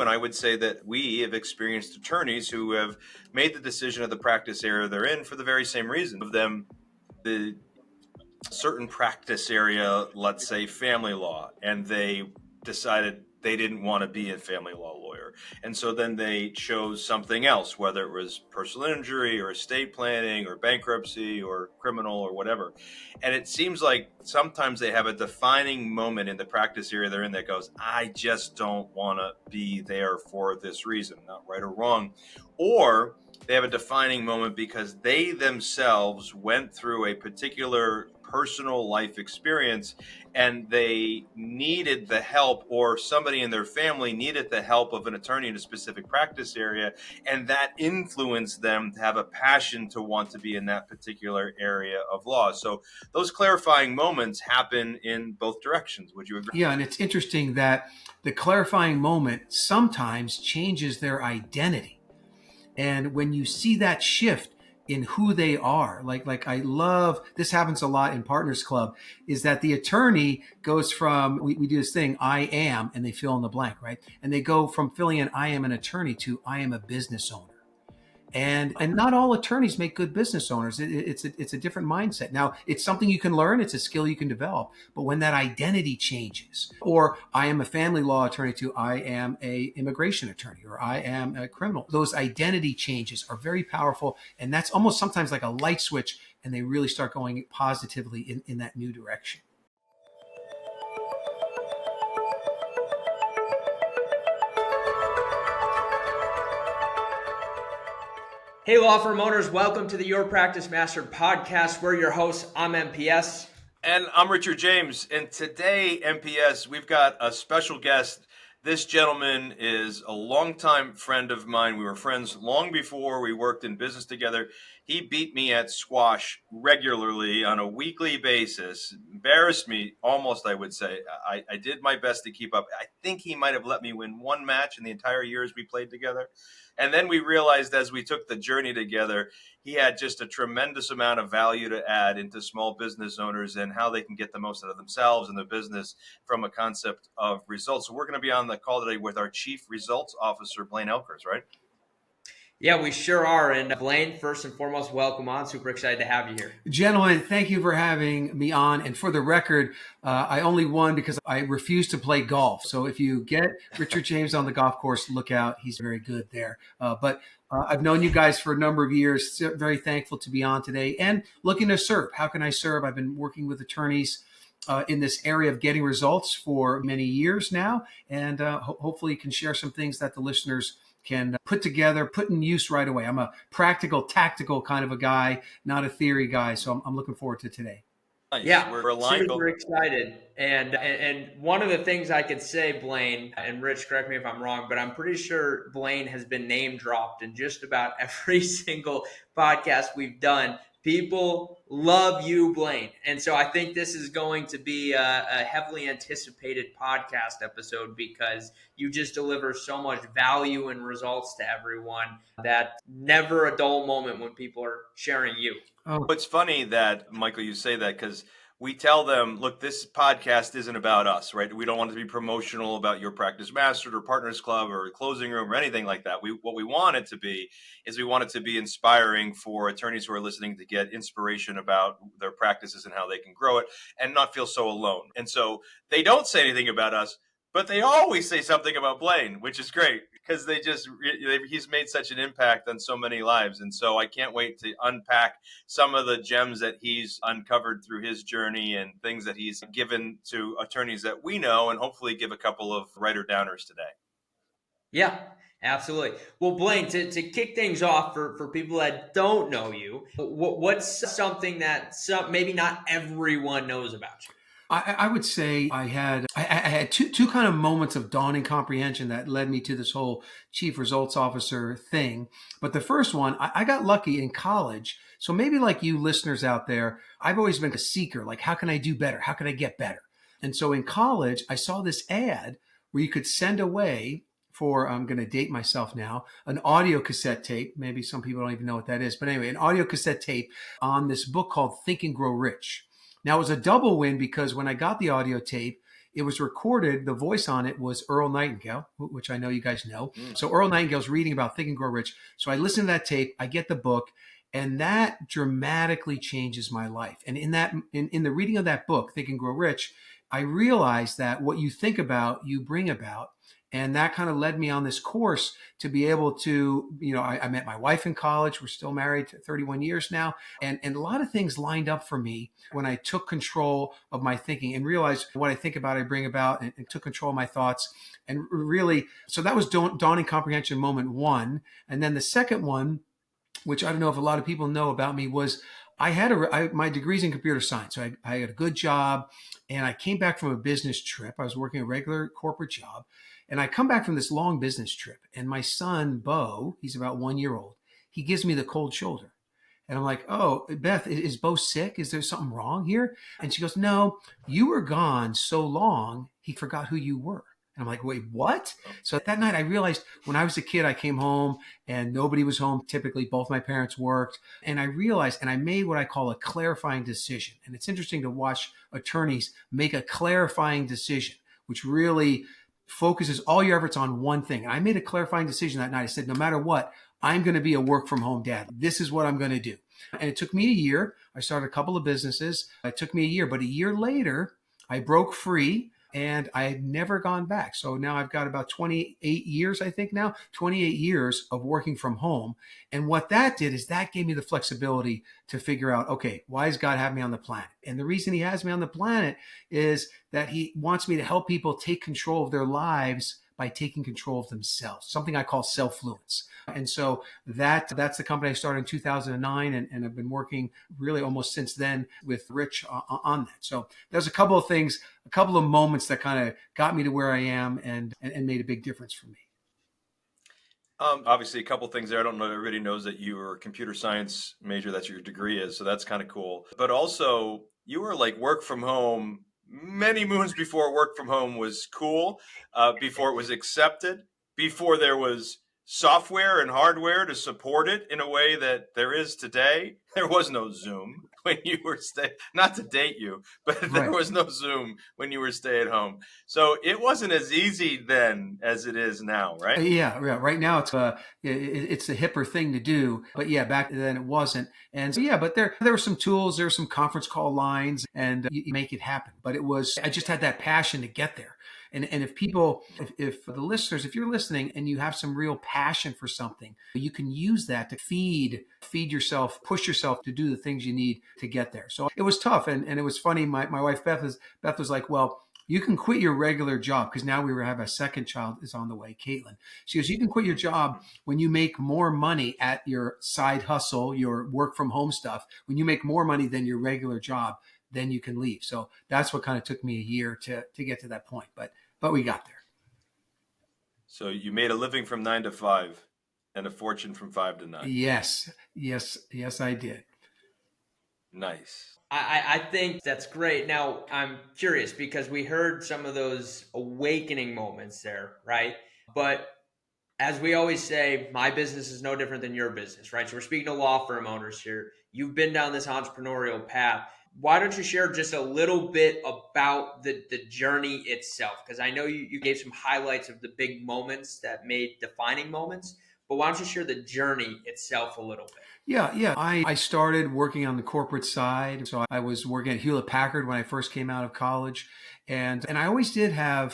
And I would say that we have experienced attorneys who have made the decision of the practice area they're in for the very same reason. Of them, the certain practice area, let's say family law, and they decided they didn't want to be a family law lawyer. And so then they chose something else, whether it was personal injury or estate planning or bankruptcy or criminal or whatever. And it seems like sometimes they have a defining moment in the practice area they're in that goes, I just don't want to be there for this reason, not right or wrong. Or they have a defining moment because they themselves went through a particular personal life experience and they needed the help, or somebody in their family needed the help of an attorney in a specific practice area, and that influenced them to have a passion to want to be in that particular area of law. So those clarifying moments happen in both directions. Would you agree? Yeah, and it's interesting that the clarifying moment sometimes changes their identity. And when you see that shift in who they are, like I love, this happens a lot in Partners Club, is that the attorney goes from, we do this thing, I am, and they fill in the blank, right? And they go from filling in I am an attorney to I am a business owner. And not all attorneys make good business owners. It's a different mindset. Now, it's something you can learn. It's a skill you can develop. But when that identity changes, or I am a family law attorney to I am a immigration attorney, or I am a criminal, those identity changes are very powerful. And that's almost sometimes like a light switch, and they really start going positively in that new direction. Hey, law firm owners, welcome to the Your Practice Mastered podcast. We're your hosts. I'm MPS. And I'm Richard James. And today, MPS, we've got a special guest. This gentleman is a longtime friend of mine. We were friends long before we worked in business together. He beat me at squash regularly on a weekly basis. Embarrassed me almost, I would say. I did my best to keep up. I think he might have let me win one match in the entire years we played together. And then we realized as we took the journey together, he had just a tremendous amount of value to add into small business owners and how they can get the most out of themselves and their business from a concept of results. So we're going to be on the call today with our Chief Results Officer, Blaine Oelkers, right? Yeah, we sure are. And Blaine, first and foremost, welcome on. Super excited to have you here. Gentlemen, thank you for having me on. And for the record, I only won because I refused to play golf. So if you get Richard James on the golf course, look out. He's very good there. But I've known you guys for a number of years. Very thankful to be on today and looking to serve. How can I serve? I've been working with attorneys in this area of getting results for many years now. And hopefully can share some things that the listeners can put together, put in use right away. I'm a practical, tactical kind of a guy, not a theory guy. So I'm looking forward to today. Nice. Yeah, we're aligned. Super excited. And one of the things I could say, Blaine, and Rich, correct me if I'm wrong, but I'm pretty sure Blaine has been name dropped in just about every single podcast we've done. People love you, Blaine. And so I think this is going to be a heavily anticipated podcast episode because you just deliver so much value and results to everyone that never a dull moment when people are sharing you. Oh. It's funny that, Michael, you say that because we tell them, look, this podcast isn't about us, right? We don't want to be promotional about Your Practice Mastered or Partners Club or Closing Room or anything like that. What we want it to be is we want it to be inspiring for attorneys who are listening to get inspiration about their practices and how they can grow it and not feel so alone. And so they don't say anything about us, but they always say something about Blaine, which is great because he's made such an impact on so many lives. And so I can't wait to unpack some of the gems that he's uncovered through his journey and things that he's given to attorneys that we know, and hopefully give a couple of writer downers today. Yeah, absolutely. Well, Blaine, to kick things off for people that don't know you, what's something that maybe not everyone knows about you? I would say I had two kind of moments of dawning comprehension that led me to this whole Chief Results Officer thing. But the first one, I got lucky in college. So maybe like you listeners out there, I've always been a seeker. Like, how can I do better? How can I get better? And so in college, I saw this ad where you could send away for, I'm going to date myself now, an audio cassette tape. Maybe some people don't even know what that is. But anyway, an audio cassette tape on this book called Think and Grow Rich. Now, it was a double win because when I got the audio tape, it was recorded. The voice on it was Earl Nightingale, which I know you guys know. Mm. So Earl Nightingale's reading about Think and Grow Rich. So I listen to that tape, I get the book, and that dramatically changes my life. And in the reading of that book, Think and Grow Rich, I realized that what you think about, you bring about. And that kind of led me on this course to be able to, I met my wife in college. We're still married to 31 years now. And a lot of things lined up for me when I took control of my thinking and realized what I think about, I bring about, and took control of my thoughts. And really, so that was dawning comprehension moment one. And then the second one, which I don't know if a lot of people know about me, was I had my degree's in computer science. So I had a good job, and I came back from a business trip. I was working a regular corporate job, and I come back from this long business trip, and my son, Bo, he's about 1 year old, he gives me the cold shoulder. And I'm like, oh, Beth, is Bo sick? Is there something wrong here? And she goes, no, you were gone so long, he forgot who you were. And I'm like, wait, what? So that night I realized when I was a kid, I came home and nobody was home. Typically, both my parents worked. And I realized, and I made what I call a clarifying decision. And it's interesting to watch attorneys make a clarifying decision, which really focuses all your efforts on one thing. And I made a clarifying decision that night. I said, no matter what, I'm going to be a work from home dad. This is what I'm going to do. And it took me a year. I started a couple of businesses. It took me a year, but a year later, I broke free. And I had never gone back. So now I've got about 28 years, I think now, 28 years of working from home. And what that did is that gave me the flexibility to figure out, okay, why does God have me on the planet? And the reason he has me on the planet is that he wants me to help people take control of their lives by taking control of themselves, something I call self-fluence. And so that's the company I started in 2009, and I've been working really almost since then with Rich on that. So there's a couple of things, a couple of moments that kind of got me to where I am and made a big difference for me. Obviously, a couple things there. I don't know. Everybody knows that you were a computer science major. That's what your degree is. So that's kind of cool. But also, you were like work from home many moons before work from home was cool, before it was accepted, before there was software and hardware to support it in a way that there is today. There was no Zoom when you were not to date you, but there was no Zoom when you were stay at home. So it wasn't as easy then as it is now, right? Yeah. Right now it's the hipper thing to do, but yeah, back then it wasn't. And so, yeah, but there were some tools, there were some conference call lines, and you make it happen. But I just had that passion to get there. And if the listeners, if you're listening and you have some real passion for something, you can use that to feed yourself, push yourself to do the things you need to get there. So it was tough. And it was funny. My wife, Beth was like, well, you can quit your regular job, because now we have a second child is on the way, Caitlin. She goes, you can quit your job when you make more money at your side hustle, your work from home stuff. When you make more money than your regular job, then you can leave. So that's what kind of took me a year to get to that point. But we got there. So you made a living from 9 to 5 and a fortune from 5 to 9. Yes, I did. Nice. I think that's great. Now, I'm curious because we heard some of those awakening moments there, right? But as we always say, my business is no different than your business, right? So we're speaking to law firm owners here. You've been down this entrepreneurial path. Why don't you share just a little bit about the journey itself? Because I know you gave some highlights of the big moments that made defining moments, but why don't you share the journey itself a little bit? Yeah. I started working on the corporate side. So I was working at Hewlett Packard when I first came out of college. And I always I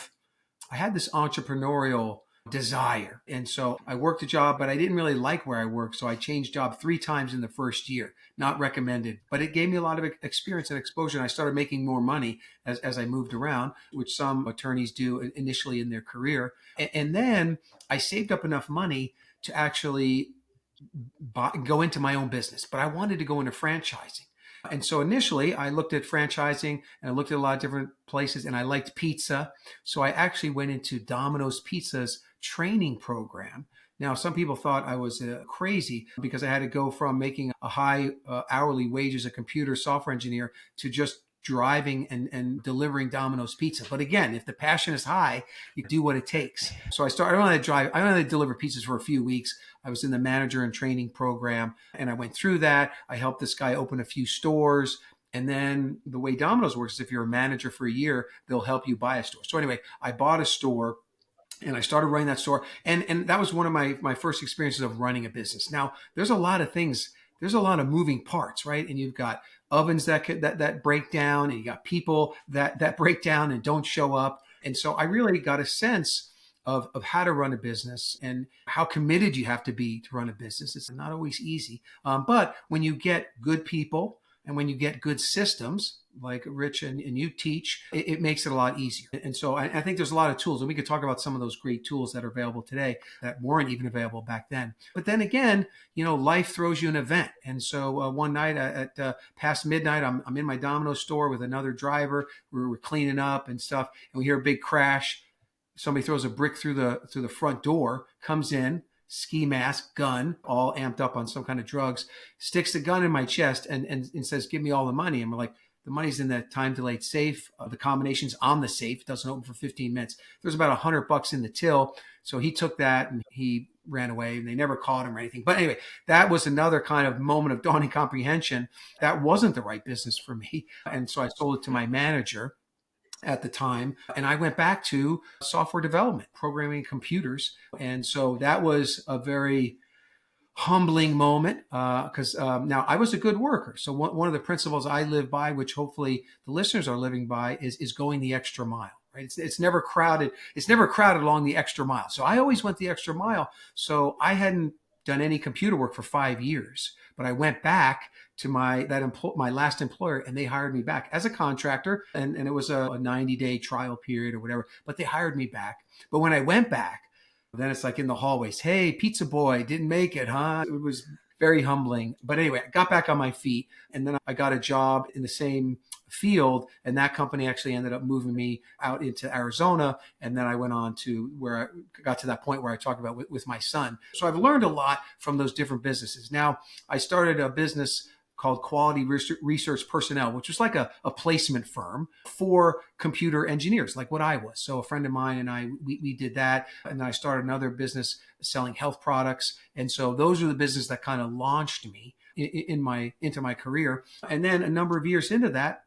had this entrepreneurial desire. And so I worked a job, but I didn't really like where I worked. So I changed job 3 times in the first year, not recommended, but it gave me a lot of experience and exposure. And I started making more money as I moved around, which some attorneys do initially in their career. And then I saved up enough money to actually go into my own business, but I wanted to go into franchising. And so initially I looked at franchising and I looked at a lot of different places, and I liked pizza. So I actually went into Domino's Pizza's training program. Now, some people thought I was crazy because I had to go from making a high hourly wage as a computer software engineer to just driving and delivering Domino's pizza. But again, if the passion is high, you do what it takes. So I only deliver pizzas for a few weeks. I was in the manager and training program, and I went through that. I helped this guy open a few stores. And then the way Domino's works is if you're a manager for a year, they'll help you buy a store. So anyway, I bought a store and I started running that store. And that was one of my first experiences of running a business. Now, there's a lot of things, there's a lot of moving parts, right? And you've got ovens that break down, and you got people that break down and don't show up. And so I really got a sense of how to run a business and how committed you have to be to run a business. It's not always easy. But when you get good people and when you get good systems, like Rich and you teach, it makes it a lot easier. And so I think there's a lot of tools, and we could talk about some of those great tools that are available today that weren't even available back then. But then again, life throws you an event. And so one night at past midnight, I'm in my Domino's store with another driver. We're cleaning up and stuff, and we hear a big crash. Somebody throws a brick through the front door, comes in, ski mask, gun, all amped up on some kind of drugs, sticks the gun in my chest and says, "Give me all the money." And we're like, the money's in the time delayed safe. The combination's on the safe. Doesn't open for 15 minutes. There's about $100 in the till. So he took that and he ran away, and they never caught him or anything. But anyway, that was another kind of moment of dawning comprehension. That wasn't the right business for me. And so I sold it to my manager at the time, and I went back to software development, programming computers. And so that was a very humbling moment because now I was a good worker. So one of the principles I live by, which hopefully the listeners are living by, is going the extra mile. Right? It's never crowded. It's never crowded along the extra mile. So I always went the extra mile. So I hadn't done any computer work for 5 years, but I went back to my last employer, and they hired me back as a contractor, and it was a 90-day trial period or whatever. But they hired me back. But when I went back, then it's like in the hallways, "Hey, pizza boy, didn't make it, huh?" It was very humbling. But anyway, I got back on my feet, and then I got a job in the same field, and that company actually ended up moving me out into Arizona. And then I went on to where I got to that point where I talked about with my son. So I've learned a lot from those different businesses. Now, I started a business called Quality Research Personnel, which was like a placement firm for computer engineers, like what I was. So a friend of mine and we did that. And then I started another business selling health products. And so those are the businesses that kind of launched me into my career. And then a number of years into that,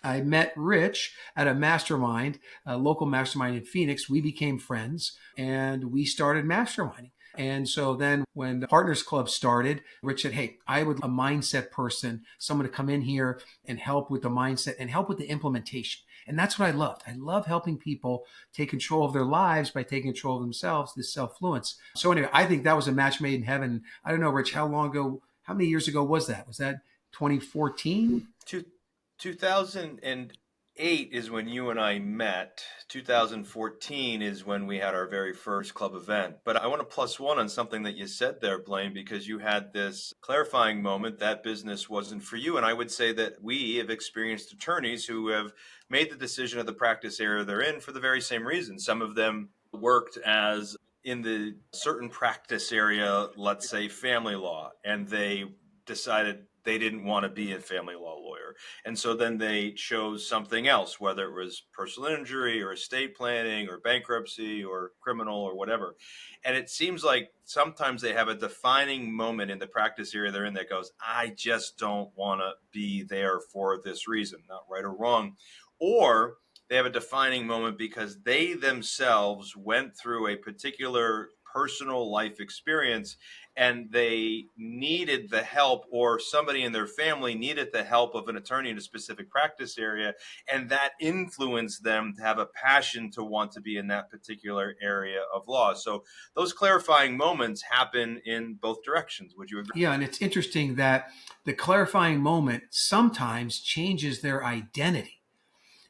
I met Rich at a mastermind, a local mastermind in Phoenix. We became friends and we started masterminding. And so then when the Partners Club started, Rich said, "Hey, I would a mindset person, someone to come in here and help with the mindset and help with the implementation." And that's what I loved. I love helping people take control of their lives by taking control of themselves, this self-fluence. So anyway, I think that was a match made in heaven. I don't know, Rich, how many years ago was that? Was that 2014? 2008 is when you and I met. 2014 is when we had our very first club event. But I want to plus one on something that you said there, Blaine, because you had this clarifying moment that business wasn't for you. And I would say that we have experienced attorneys who have made the decision of the practice area they're in for the very same reason. Some of them worked as in the certain practice area, let's say family law, and they decided they didn't want to be a family law lawyer. And so then they chose something else, whether it was personal injury or estate planning or bankruptcy or criminal or whatever. And it seems like sometimes they have a defining moment in the practice area they're in that goes, "I just don't want to be there for this reason," not right or wrong. Or they have a defining moment because they themselves went through a particular personal life experience and they needed the help, or somebody in their family needed the help of an attorney in a specific practice area, and that influenced them to have a passion to want to be in that particular area of law. So those clarifying moments happen in both directions. Would you agree? Yeah, and it's interesting that the clarifying moment sometimes changes their identity.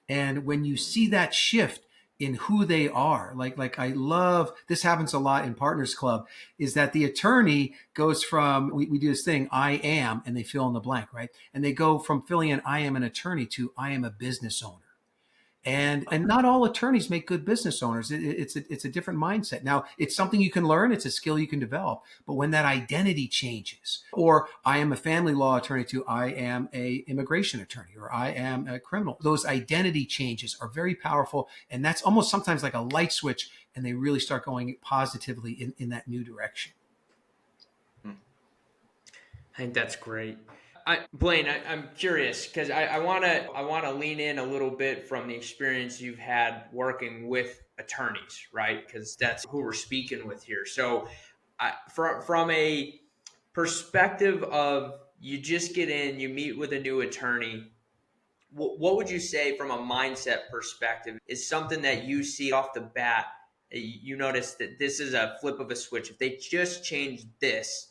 And when you see that shift in who they are, like I love, this happens a lot in Partners Club, is that the attorney goes from, we do this thing, "I am," and they fill in the blank, right? And they go from filling in "I am an attorney" to "I am a business owner." And not all attorneys make good business owners. It's a different mindset. Now, it's something you can learn. It's a skill you can develop. But when that identity changes, or "I am a family law attorney" to "I am a immigration attorney," or "I am a criminal," those identity changes are very powerful. And that's almost sometimes like a light switch, and they really start going positively in that new direction. I think that's great. Blaine, I'm curious because I wanna lean in a little bit from the experience you've had working with attorneys, right? Because that's who we're speaking with here. So, from a perspective of you just get in, you meet with a new attorney. What would you say from a mindset perspective is something that you see off the bat? You notice that this is a flip of a switch. If they just change this,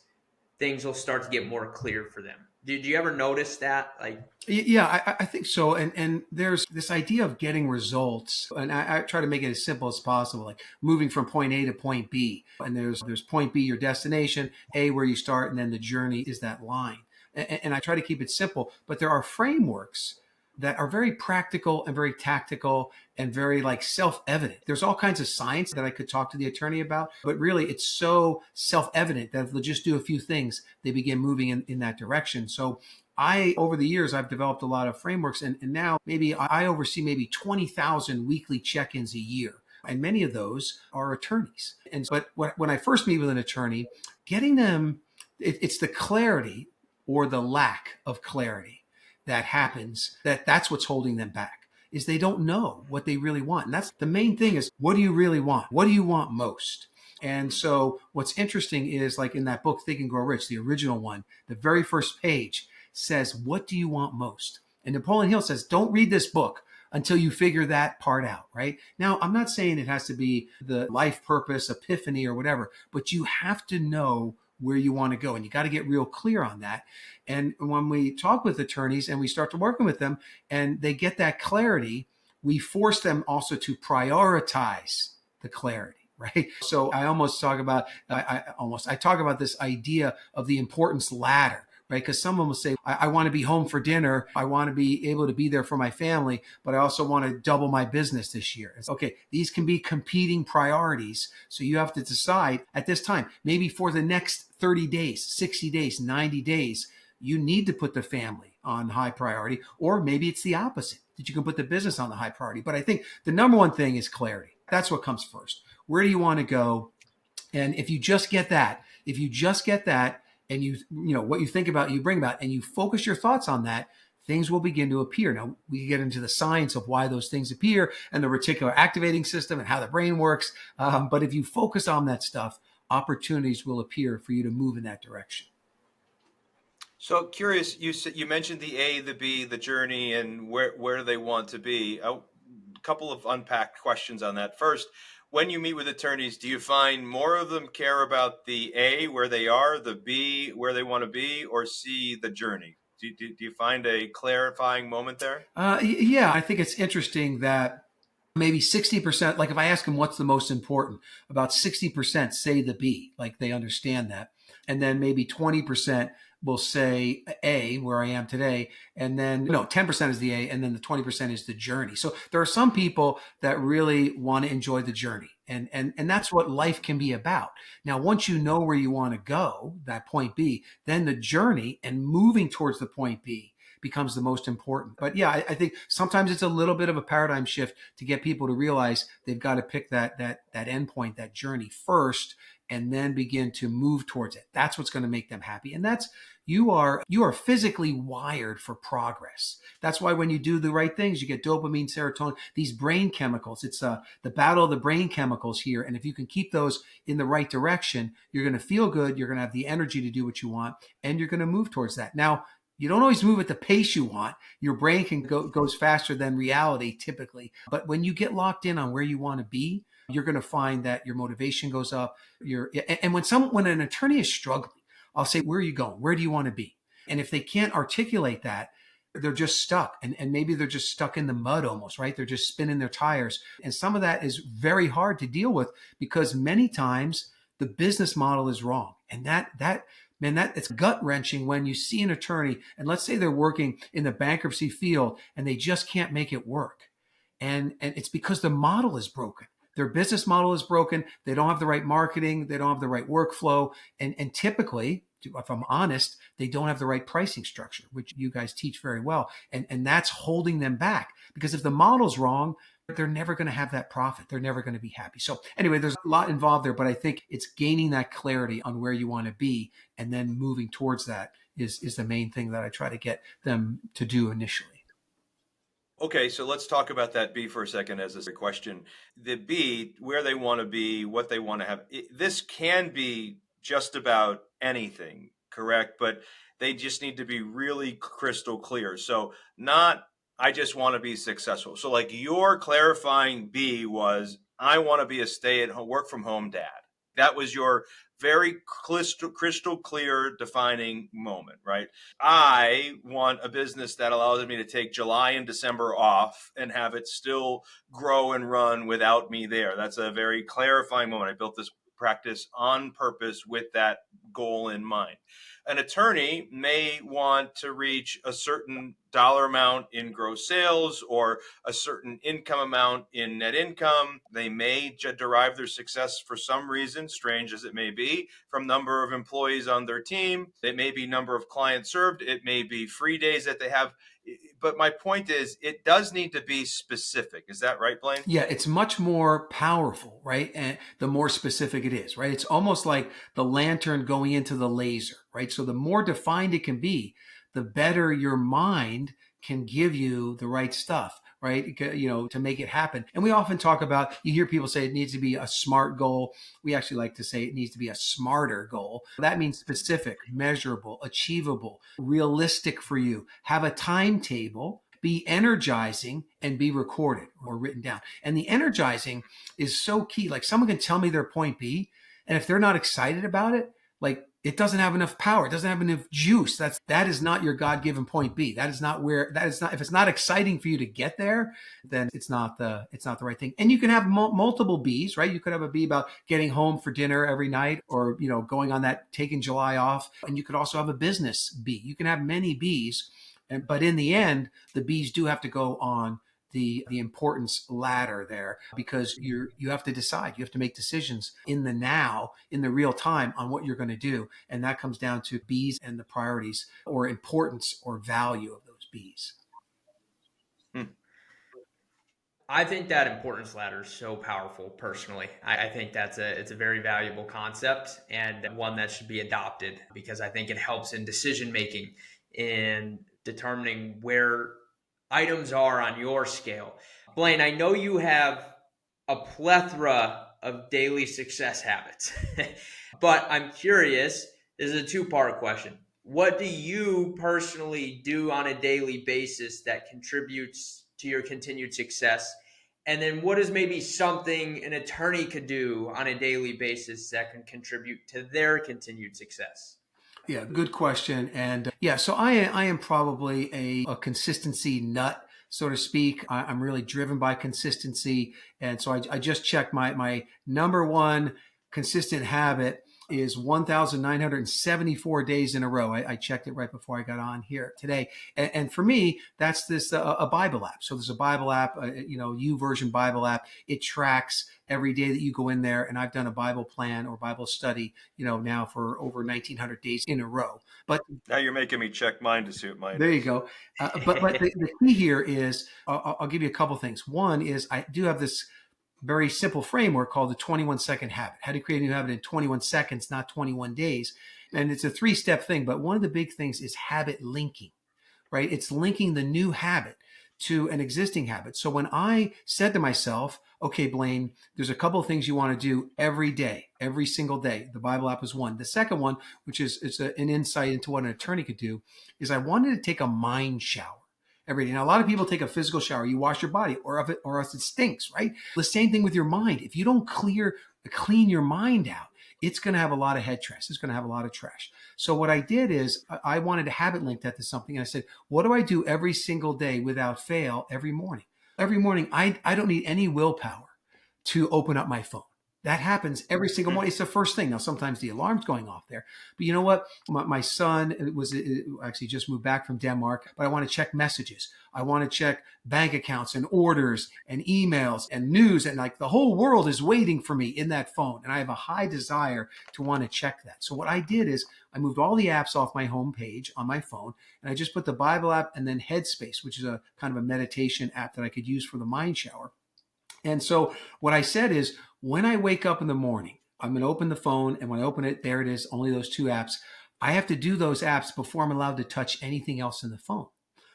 things will start to get more clear for them. Did you ever notice that? Like, Yeah, I think so. And there's this idea of getting results, and I try to make it as simple as possible, like moving from point A to point B. And there's point B, your destination, A where you start, and then the journey is that line. And I try to keep it simple, but there are frameworks that are very practical and very tactical and very like self-evident. There's all kinds of science that I could talk to the attorney about, but really it's so self-evident that if they'll just do a few things, they begin moving in that direction. So over the years, I've developed a lot of frameworks, and now maybe I oversee maybe 20,000 weekly check-ins a year. And many of those are attorneys. But when I first meet with an attorney, getting them, it's the clarity or the lack of clarity that happens, that's what's holding them back, is they don't know what they really want. And that's the main thing, is what do you really want? What do you want most? And so what's interesting is, like in that book, Think and Grow Rich, the original one, the very first page says, what do you want most? And Napoleon Hill says, don't read this book until you figure that part out, right? Now, I'm not saying it has to be the life purpose, epiphany, or whatever, but you have to know where you want to go, and you got to get real clear on that. And when we talk with attorneys and we start to working with them and they get that clarity, we force them also to prioritize the clarity. Right. So I almost talk about, I talk about this idea of the importance ladder, right? Because someone will say, I want to be home for dinner. I want to be able to be there for my family, but I also want to double my business this year. It's, okay, these can be competing priorities. So you have to decide at this time, maybe for the next 30 days, 60 days, 90 days, you need to put the family on high priority, or maybe it's the opposite, that you can put the business on the high priority. But I think the number one thing is clarity. That's what comes first. Where do you want to go? And if you just get that, and you know what you think about, you bring about, and you focus your thoughts on that, things will begin to appear. Now, we get into the science of why those things appear and the reticular activating system and how the brain works. But if you focus on that stuff, opportunities will appear for you to move in that direction. So curious, you mentioned the A, the B, the journey, and where they want to be. A couple of unpacked questions on that. First, when you meet with attorneys, do you find more of them care about the A, where they are, the B, where they want to be, or C, the journey? Do you find a clarifying moment there? Yeah, I think it's interesting that maybe 60%, like if I ask them what's the most important, about 60% say the B, like they understand that. And then maybe 20% will say A, where I am today. And then, 10% is the A, and then the 20% is the journey. So there are some people that really want to enjoy the journey. And that's what life can be about. Now, once you know where you want to go, that point B, then the journey and moving towards the point B becomes the most important. But yeah, I think sometimes it's a little bit of a paradigm shift to get people to realize they've got to pick that endpoint, that journey first, and then begin to move towards it. That's what's going to make them happy. And that's, you are physically wired for progress. That's why when you do the right things, you get dopamine, serotonin, these brain chemicals. It's the battle of the brain chemicals here. And if you can keep those in the right direction, you're going to feel good. You're going to have the energy to do what you want, and you're going to move towards that. Now, you don't always move at the pace you want. Your brain goes faster than reality typically. But when you get locked in on where you want to be, you're going to find that your motivation goes up. And when an attorney is struggling, I'll say, where are you going? Where do you want to be? And if they can't articulate that, they're just stuck. And maybe they're just stuck in the mud almost, right? They're just spinning their tires. And some of that is very hard to deal with because many times the business model is wrong. And it's gut wrenching when you see an attorney and let's say they're working in the bankruptcy field and they just can't make it work. And it's because the model is broken. Their business model is broken. They don't have the right marketing. They don't have the right workflow. And typically, if I'm honest, they don't have the right pricing structure, which you guys teach very well. And that's holding them back because if the model's wrong, they're never going to have that profit. They're never going to be happy. So anyway, there's a lot involved there, but I think it's gaining that clarity on where you want to be and then moving towards that is the main thing that I try to get them to do initially. Okay, so let's talk about that B for a second as a question. The B, where they want to be, what they want to have. This can be just about anything, correct? But they just need to be really crystal clear. So, not, I just want to be successful. So, like your clarifying B was, I want to be a stay at home, work from home dad. That was your very crystal clear defining moment, right? I want a business that allows me to take July and December off and have it still grow and run without me there. That's a very clarifying moment. I built this practice on purpose with that goal in mind. An attorney may want to reach a certain dollar amount in gross sales or a certain income amount in net income. They may derive their success for some reason, strange as it may be, from number of employees on their team. It may be number of clients served. It may be free days that they have. But my point is, it does need to be specific. Is that right, Blaine? Yeah, it's much more powerful, right? And the more specific it is, right? It's almost like the lantern going into the laser, right? So the more defined it can be, the better your mind can give you the right stuff, right? To make it happen. And we often talk about, you hear people say it needs to be a SMART goal. We actually like to say it needs to be a smarter goal. That means specific, measurable, achievable, realistic for you. Have a timetable, be energizing, and be recorded or written down. And the energizing is so key. Like someone can tell me their point B, and if they're not excited about it, like it doesn't have enough power. It doesn't have enough juice. That is not your God-given point B. That is not, if it's not exciting for you to get there, then it's not the right thing. And you can have multiple Bs, right? You could have a B about getting home for dinner every night, or, going on that taking July off. And you could also have a business B. You can have many Bs. But in the end, the Bs do have to go on the importance ladder there, because you have to decide. You have to make decisions in the now, in the real time, on what you're going to do. And that comes down to Bs and the priorities or importance or value of those Bs. I think that importance ladder is so powerful personally. I think it's a very valuable concept and one that should be adopted, because I think it helps in decision making, in determining where items are on your scale. Blaine, I know you have a plethora of daily success habits, but I'm curious, this is a two-part question. What do you personally do on a daily basis that contributes to your continued success? And then what is maybe something an attorney could do on a daily basis that can contribute to their continued success? Yeah, good question. And so I am probably a consistency nut, so to speak. I'm really driven by consistency. And so I just checked my number one consistent habit is 1,974 days in a row. I checked it right before I got on here today. And for me, that's this a Bible app. So there's a Bible app, YouVersion Bible app. It tracks every day that you go in there. And I've done a Bible plan or Bible study, now for over 1,900 days in a row. But now you're making me check mine to see what mine there is. you go. But the key here is, I'll give you a couple things. One is I do have this very simple framework called the 21-second habit. How to create a new habit in 21 seconds, not 21 days. And it's a 3-step thing. But one of the big things is habit linking, right? It's linking the new habit to an existing habit. So when I said to myself, okay, Blaine, there's a couple of things you want to do every day, every single day. The Bible app is one. The second one, which is an insight into what an attorney could do, is I wanted to take a mind shower every day. Now, a lot of people take a physical shower. You wash your body, or else it stinks, right? The same thing with your mind. If you don't clean your mind out, it's going to have a lot of head trash. It's going to have a lot of trash. So what I did is I wanted to habit link that to something. And I said, what do I do every single day without fail every morning? Every morning, I don't need any willpower to open up my phone. That happens every single morning. It's the first thing. Now, sometimes the alarm's going off there. But you know what? My son was actually just moved back from Denmark, but I want to check messages. I want to check bank accounts and orders and emails and news. And like the whole world is waiting for me in that phone. And I have a high desire to want to check that. So what I did is I moved all the apps off my home page on my phone. And I just put the Bible app and then Headspace, which is a kind of a meditation app that I could use for the mind shower. And so what I said is, when I wake up in the morning, I'm going to open the phone, and when I open it, there it is, only those 2 apps. I have to do those apps before I'm allowed to touch anything else in the phone.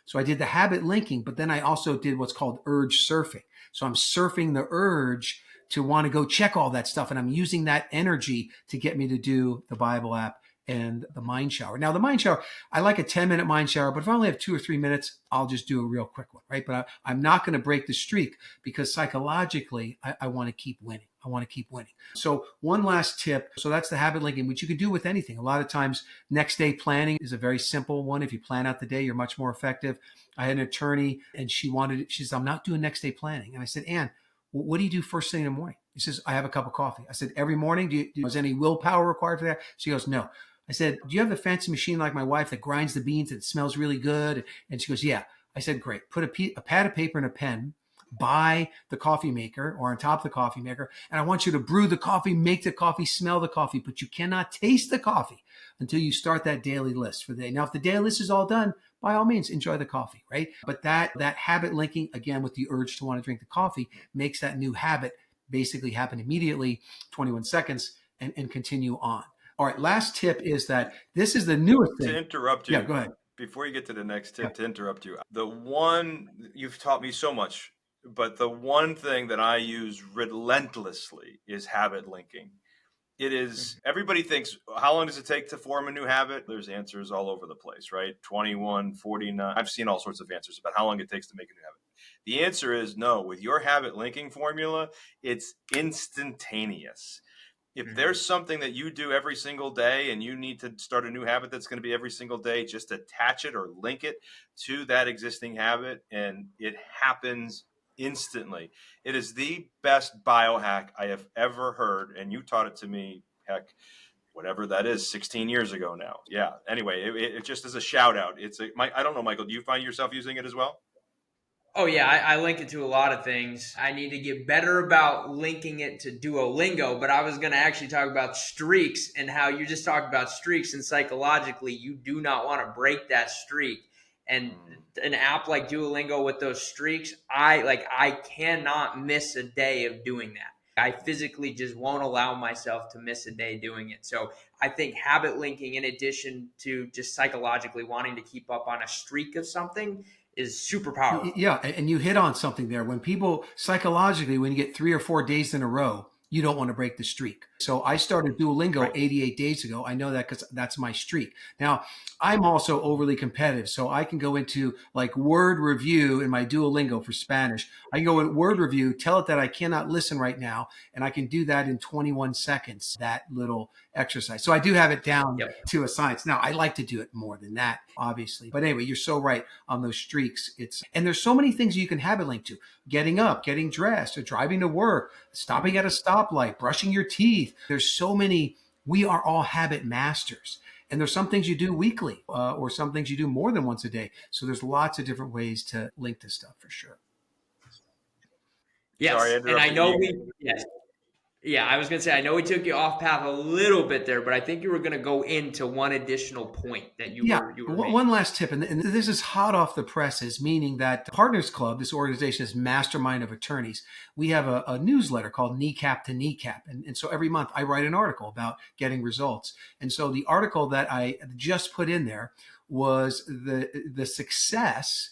So I did the habit linking, but then I also did what's called urge surfing. So I'm surfing the urge to want to go check all that stuff. And I'm using that energy to get me to do the Bible app and the mind shower. Now, the mind shower, I like a 10-minute mind shower, but if I only have 2 or 3 minutes, I'll just do a real quick one, right? But I'm not going to break the streak because psychologically, I want to keep winning. I want to keep winning. So one last tip. So that's the habit linking, which you could do with anything. A lot of times, next day planning is a very simple one. If you plan out the day, you're much more effective. I had an attorney and she said, I'm not doing next day planning. And I said, Ann, what do you do first thing in the morning? He says, I have a cup of coffee. I said, every morning, is any willpower required for that? She goes, no. I said, do you have the fancy machine like my wife that grinds the beans and it smells really good? And she goes, yeah. I said, great. Put a pad of paper and a pen by the coffee maker or on top of the coffee maker. And I want you to brew the coffee, make the coffee, smell the coffee, but you cannot taste the coffee until you start that daily list for the day. Now, if the daily list is all done, by all means, enjoy the coffee, right? But that habit linking, again, with the urge to want to drink the coffee, makes that new habit basically happen immediately, 21 seconds, and continue on. All right, last tip is that this is the newest thing. To interrupt you. Yeah, go ahead. Before you get to the next tip, to interrupt you, the one, you've taught me so much, but the one thing that I use relentlessly is habit linking. It is, everybody thinks, how long does it take to form a new habit? There's answers all over the place, right? 21, 49. I've seen all sorts of answers about how long it takes to make a new habit. The answer is no. With your habit linking formula, it's instantaneous. If there's something that you do every single day and you need to start a new habit that's going to be every single day, just attach it or link it to that existing habit and it happens instantly. It is the best biohack I have ever heard. And you taught it to me, heck, whatever that is, 16 years ago now. Yeah. Anyway, it just as a shout out. I don't know, Michael, do you find yourself using it as well? Oh yeah, I link it to a lot of things. I need to get better about linking it to Duolingo, but I was going to actually talk about streaks and how you just talked about streaks, and psychologically you do not want to break that streak. And an app like Duolingo with those streaks, I cannot miss a day of doing that. I physically just won't allow myself to miss a day doing it. So I think habit linking, in addition to just psychologically wanting to keep up on a streak of something, is super powerful. Yeah, and you hit on something there. When people psychologically, when you get 3 or 4 days in a row, you don't want to break the streak. So I started Duolingo 88 days ago. I know that because that's my streak. Now, I'm also overly competitive. So I can go into like word review in my Duolingo for Spanish. I can go in word review, tell it that I cannot listen right now. And I can do that in 21 seconds, that little exercise. So I do have it down to a science. Now, I like to do it more than that, obviously. But anyway, you're so right on those streaks. And there's so many things you can habit link to. Getting up, getting dressed, or driving to work, stopping at a stoplight, brushing your teeth. There's so many. We are all habit masters. And there's some things you do weekly or some things you do more than once a day. So there's lots of different ways to link this stuff for sure. Yes. Sorry, and I know I was going to say, I know we took you off path a little bit there, but I think you were going to go into one additional point that you were making. One last tip, and this is hot off the presses, meaning that Partners Club, this organization is mastermind of attorneys. We have a newsletter called Kneecap to Kneecap. And so every month I write an article about getting results. And so the article that I just put in there was the success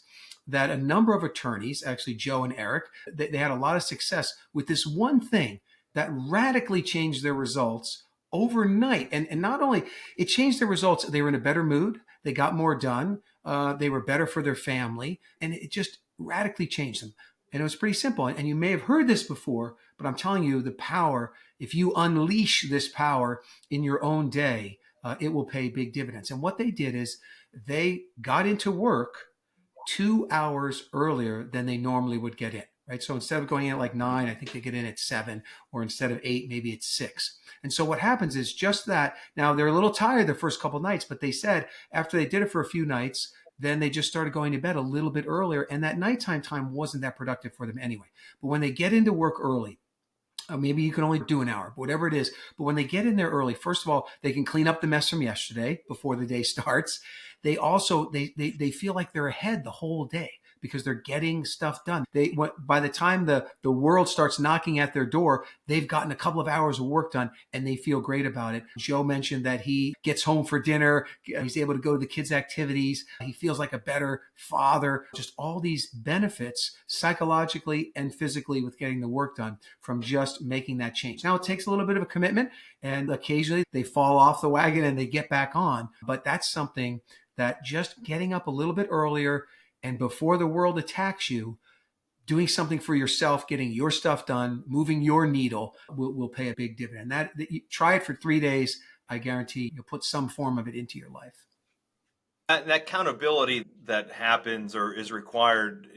that a number of attorneys, actually Joe and Eric, they had a lot of success with this one thing that radically changed their results overnight. And not only it changed their results, they were in a better mood. They got more done. They were better for their family. And it just radically changed them. And it was pretty simple. And you may have heard this before, but I'm telling you the power, if you unleash this power in your own day, it will pay big dividends. And what they did is they got into work 2 hours earlier than they normally would get in. Right. So instead of going in at like 9, I think they get in at 7, or instead of 8, maybe it's 6. And so what happens is just that. Now they're a little tired the first couple of nights, but they said after they did it for a few nights, then they just started going to bed a little bit earlier. And that nighttime time wasn't that productive for them anyway. But when they get into work early, maybe you can only do an hour, whatever it is. But when they get in there early, first of all, they can clean up the mess from yesterday before the day starts. They also, they feel like they're ahead the whole day, because they're getting stuff done. By the time the world starts knocking at their door, they've gotten a couple of hours of work done and they feel great about it. Joe mentioned that he gets home for dinner. He's able to go to the kids' activities. He feels like a better father. Just all these benefits psychologically and physically with getting the work done from just making that change. Now, it takes a little bit of a commitment, and occasionally they fall off the wagon and they get back on. But that's something that just getting up a little bit earlier and before the world attacks you, doing something for yourself, getting your stuff done, moving your needle will pay a big dividend. That you try it for 3 days. I guarantee you'll put some form of it into your life. That accountability that happens or is required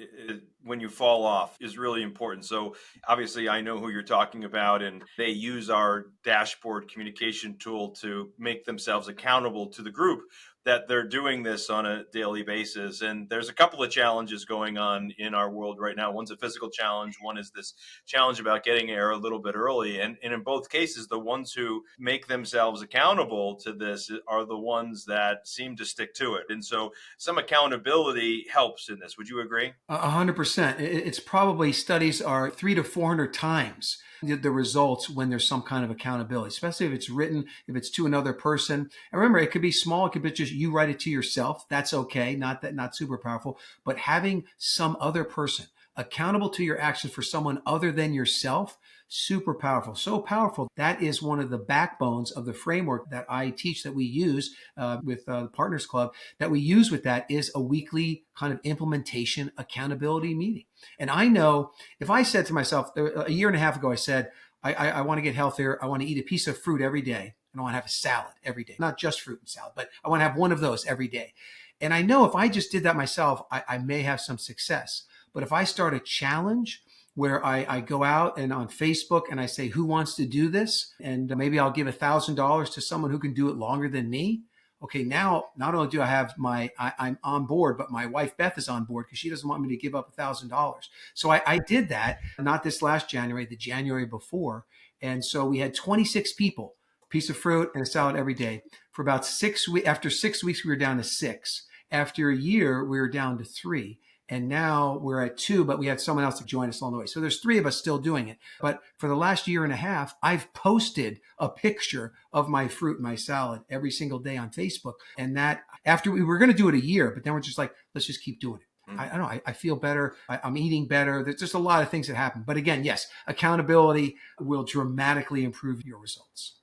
when you fall off is really important. So obviously I know who you're talking about, and they use our dashboard communication tool to make themselves accountable to the group that they're doing this on a daily basis. And there's a couple of challenges going on in our world right now. One's a physical challenge. One is this challenge about getting there a little bit early. And in both cases, the ones who make themselves accountable to this are the ones that seem to stick to it. And so some accountability helps in this. Would you agree? 100%. It's probably studies are 300 to 400 times the results when there's some kind of accountability, especially if it's written, if it's to another person. And remember, it could be small. It could be just you write it to yourself. That's okay. Not super powerful, but having some other person accountable to your actions for someone other than yourself, super powerful. So powerful. That is one of the backbones of the framework that I teach, that we use with the Partners Club, that we use with that is a weekly kind of implementation accountability meeting. And I know if I said to myself a year and a half ago, I said, I want to get healthier. I want to eat a piece of fruit every day. And I want to have a salad every day, not just fruit and salad, but I want to have one of those every day. And I know if I just did that myself, I may have some success. But if I start a challenge where I go out and on Facebook and I say, who wants to do this? And maybe I'll give $1,000 to someone who can do it longer than me. Okay, now not only do I have I'm on board, but my wife Beth is on board because she doesn't want me to give up $1,000. So I did that, not this last January, the January before. And so we had 26 people, piece of fruit and a salad every day. For about 6 weeks, after 6 weeks, we were down to 6. After a year, we were down to 3. And now we're at 2, but we had someone else to join us along the way. So there's 3 of us still doing it. But for the last year and a half, I've posted a picture of my fruit and my salad every single day on Facebook. And that after we were going to do it a year, but then we're just like, let's just keep doing it. I don't know. I feel better. I'm eating better. There's just a lot of things that happen. But again, yes, accountability will dramatically improve your results.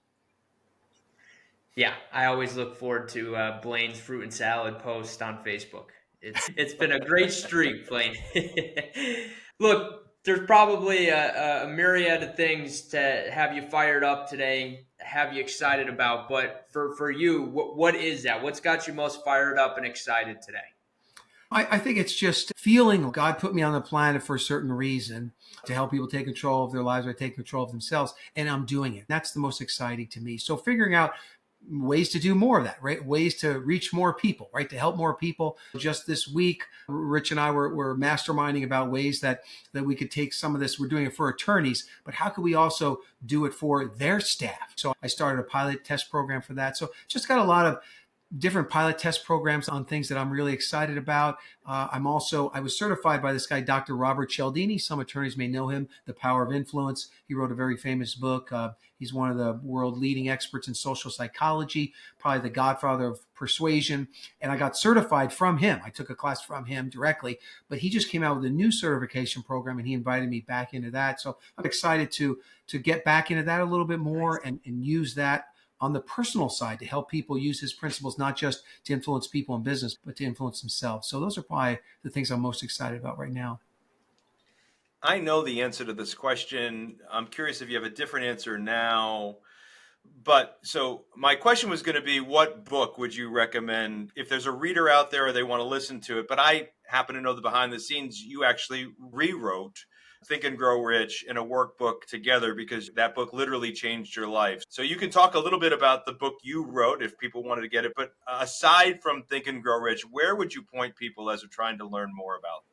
Yeah, I always look forward to Blaine's fruit and salad post on Facebook. It's been a great streak, Blaine. Look, there's probably a myriad of things to have you fired up today, have you excited about. But for you, what is that? What's got you most fired up and excited today? I think it's just feeling God put me on the planet for a certain reason to help people take control of their lives or take control of themselves. And I'm doing it. That's the most exciting to me. So figuring out ways to do more of that, right? Ways to reach more people, right? To help more people. Just this week, Rich and I were masterminding about ways that we could take some of this. We're doing it for attorneys, but how could we also do it for their staff? So I started a pilot test program for that. So just got a lot of different pilot test programs on things that I'm really excited about. I was certified by this guy, Dr. Robert Cialdini. Some attorneys may know him, The Power of Influence. He wrote a very famous book. He's one of the world leading experts in social psychology, probably the godfather of persuasion. And I got certified from him. I took a class from him directly, but he just came out with a new certification program and he invited me back into that. So I'm excited to get back into that a little bit more and use that on the personal side to help people use his principles, not just to influence people in business, but to influence themselves. So those are probably the things I'm most excited about right now. I know the answer to this question. I'm curious if you have a different answer now. But so my question was going to be, what book would you recommend if there's a reader out there or they want to listen to it? But I happen to know the behind the scenes, you actually rewrote Think and Grow Rich in a workbook together because that book literally changed your life. So you can talk a little bit about the book you wrote if people wanted to get it. But aside from Think and Grow Rich, where would you point people as they're trying to learn more about?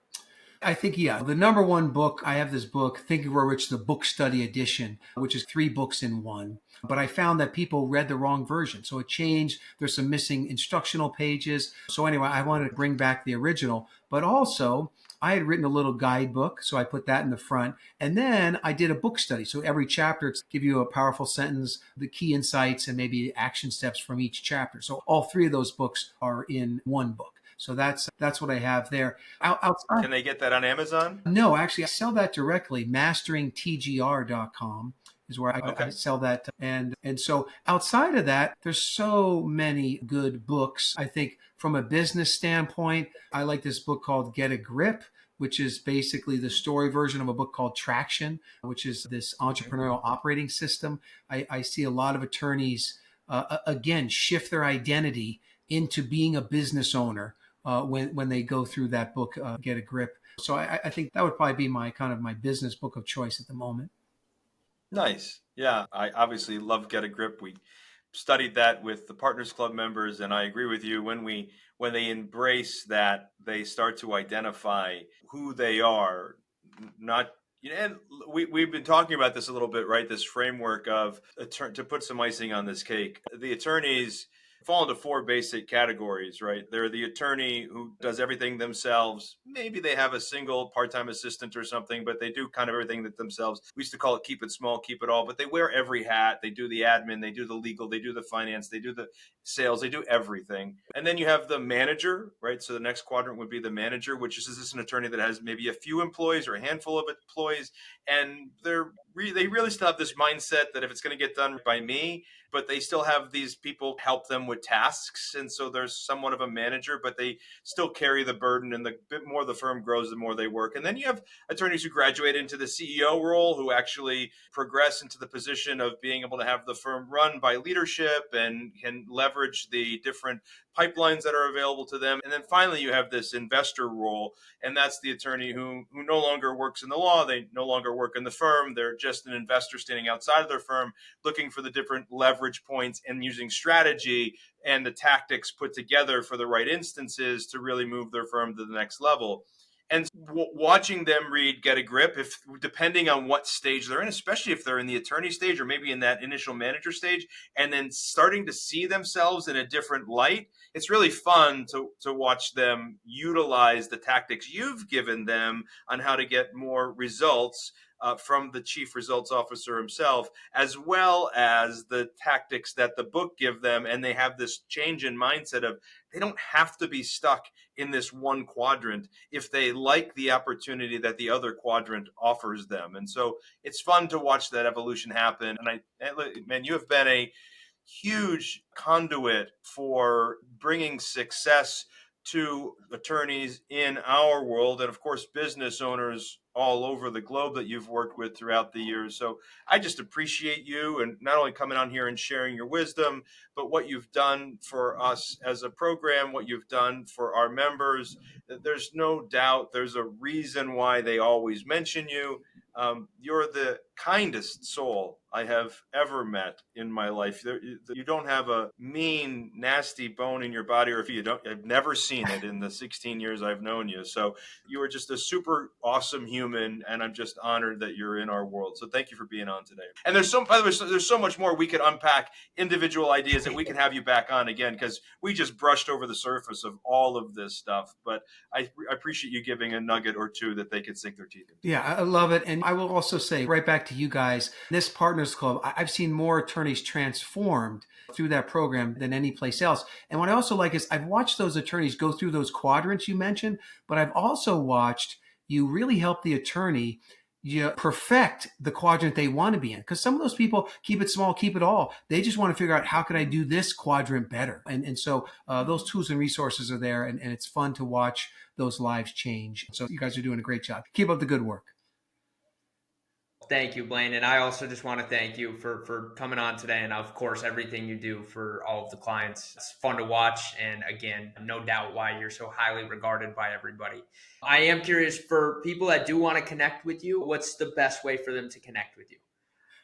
I think, the number one book, I have this book, Think and Grow Rich, the book study edition, which is 3 books in one. But I found that people read the wrong version. So it changed. There's some missing instructional pages. So anyway, I wanted to bring back the original, but also I had written a little guidebook, so I put that in the front. And then I did a book study. So every chapter, it's give you a powerful sentence, the key insights, and maybe action steps from each chapter. So all three of those books are in one book. So that's what I have there. Outside, Can they get that on Amazon? no, actually, I sell that directly. Masteringtgr.com is where I Okay. sell that. And so outside of that, there's so many good books. I think from a business standpoint, I like this book called Get a Grip, which is basically the story version of a book called Traction, which is this entrepreneurial operating system. I see a lot of attorneys, again, shift their identity into being a business owner when they go through that book, Get a Grip. So I think that would probably be my kind of my business book of choice at the moment. Nice. Yeah, I obviously love Get a Grip. We studied that with the Partners Club members, and I agree with you. When they embrace that, they start to identify who they are, not. And we've been talking about this a little bit, right? This framework of to put some icing on this cake. The attorneys fall into four basic categories, right? They're the attorney who does everything themselves. Maybe they have a single part-time assistant or something, but they do kind of everything that themselves. We used to call it keep it small, keep it all, but they wear every hat. They do the admin, they do the legal, they do the finance, they do the sales, they do everything. And then you have the manager, right? So the next quadrant would be the manager, which is this an attorney that has maybe a few employees or a handful of employees, and they really still have this mindset that if it's going to get done by me, but they still have these people help them with tasks. And so there's somewhat of a manager, but they still carry the burden. And the bit more the firm grows, the more they work. And then you have attorneys who graduate into the CEO role, who actually progress into the position of being able to have the firm run by leadership and can leverage the different pipelines that are available to them. And then finally, you have this investor role, and that's the attorney who no longer works in the law. They no longer work in the firm. They're just an investor standing outside of their firm, looking for the different leverage points and using strategy and the tactics put together for the right instances to really move their firm to the next level. And watching them read Get a Grip, if depending on what stage they're in, especially if they're in the attorney stage or maybe in that initial manager stage, and then starting to see themselves in a different light, it's really fun to watch them utilize the tactics you've given them on how to get more results from the chief results officer himself, as well as the tactics that the book give them. And they have this change in mindset of they don't have to be stuck in this one quadrant if they like the opportunity that the other quadrant offers them. And so it's fun to watch that evolution happen. Man, you have been a huge conduit for bringing success to attorneys in our world, and of course business owners all over the globe that you've worked with throughout the years. So I just appreciate you, and not only coming on here and sharing your wisdom, but what you've done for us as a program, what you've done for our members. There's no doubt there's a reason why they always mention you. You're the kindest soul I have ever met in my life. You don't have a mean, nasty bone in your body, or if you don't, I've never seen it in the 16 years I've known you. So you are just a super awesome human, and I'm just honored that you're in our world. So thank you for being on today. And by the way, there's so much more we could unpack, individual ideas that we can have you back on again, because we just brushed over the surface of all of this stuff. But I appreciate you giving a nugget or two that they could sink their teeth into. Yeah, I love it. And I will also say right back to you guys, this Partners Club, I've seen more attorneys transformed through that program than any place else. And what I also like is I've watched those attorneys go through those quadrants you mentioned, but I've also watched you really help the attorney perfect the quadrant they want to be in. Because some of those people keep it small, keep it all. They just want to figure out how can I do this quadrant better. And so those tools and resources are there, and it's fun to watch those lives change. So you guys are doing a great job. Keep up the good work. Thank you, Blaine. And I also just want to thank you for coming on today, and of course, everything you do for all of the clients. It's fun to watch. And again, no doubt why you're so highly regarded by everybody. I am curious, for people that do want to connect with you, what's the best way for them to connect with you?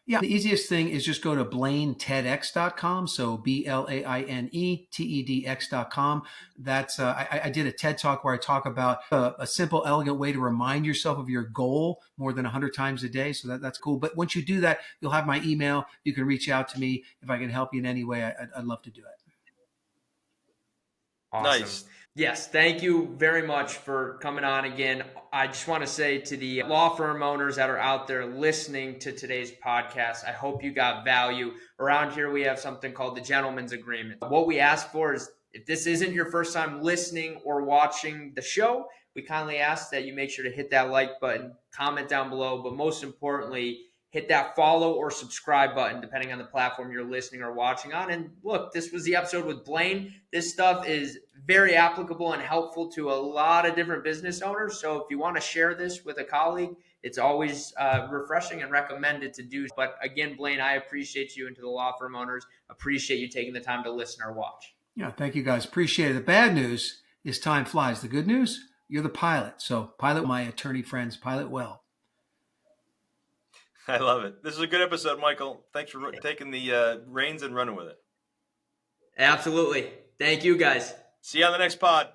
Yeah, the easiest thing is just go to blainetedx.com. So BLAINETEDX.com. That's I did a TED talk where I talk about a simple, elegant way to remind yourself of your goal more than 100 times a day. So that's cool. But once you do that, you'll have my email. You can reach out to me if I can help you in any way. I'd love to do it. Awesome. Nice. Yes, thank you very much for coming on again. I just want to say to the law firm owners that are out there listening to today's podcast, I hope you got value. Around here, we have something called the Gentleman's Agreement. What we ask for is, if this isn't your first time listening or watching the show, we kindly ask that you make sure to hit that like button, comment down below, but most importantly, hit that follow or subscribe button, depending on the platform you're listening or watching on. And look, this was the episode with Blaine. This stuff is very applicable and helpful to a lot of different business owners. So if you want to share this with a colleague, it's always refreshing and recommended to do. But again, Blaine, I appreciate you, and to the law firm owners, appreciate you taking the time to listen or watch. Yeah, thank you guys. Appreciate it. The bad news is time flies. The good news, you're the pilot. So pilot my attorney friends, pilot well. I love it. This is a good episode, Michael. Thanks for taking the reins and running with it. Absolutely. Thank you, guys. See you on the next pod.